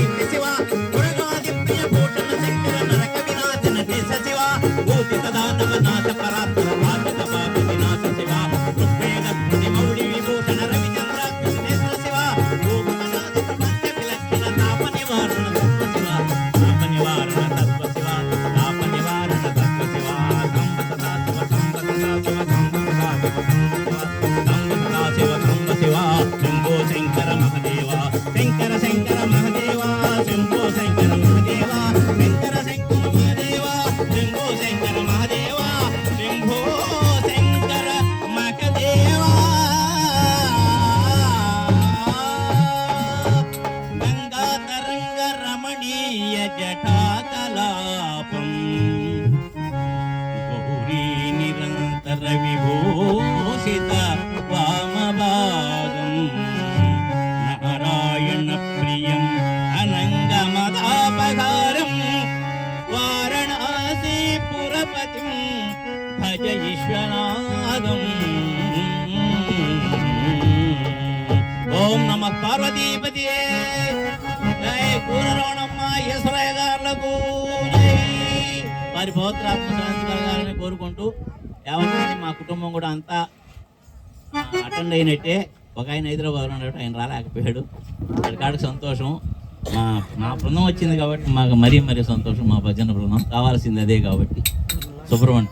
కీర్తి శివ మురుగాది ప్రియ భూషణ శంకర నరక వినాశన దేశ శివ భూతిత దానవ నాథ పరాత్పర పాఠక పాప వినాశ శివ ఋగ్వేద స్మృతి మౌళి విభూషణ రవిచంద్రాకృతి నేత్ర శివ భూమనాథ ప్రపంచ విలక్షణ తాప నివారణ తత్వ శివ తాప నివారణ తత్వ శివ తాప నివారణ తత్వ శివ సంబ సదా శివ శంభో శంకర మహదేవ శంకర శంకర మహదేవ శంభో శంకర మహదేవ శంకర శంకర మహదేవ శంభో శంకర మహదేవ శంభో శంకర మహదేవ గంగాతరంగ రమణీయ జటాకలాపం గౌరీ నిరంతర విభూషిత వామభాగం నారాయణ ప్రియం అనంగమదాపహారం వారణాసి పురపతిం భజ ఈశ్వనాదం. ఓం నమ పార్వతీపతియే జై కూరరోణమ్మ ఈశ్వరయ్య గారులకు జై. వారి పవిత్రాత్మ శాంతి కలగాలని కోరుకుంటూ ఎవరి మా కుటుంబం కూడా అంతా అటెండ్ అయినట్టే. ఒక ఆయన హైదరాబాద్లో ఉన్నాడు, ఆయన రాలేకపోయాడు. కాడికి సంతోషం. మా బృందం వచ్చింది కాబట్టి మాకు మరీ మరీ సంతోషం. మా భజన బృందం కావాల్సింది అదే కాబట్టి. సుబ్రహ్మణ్యం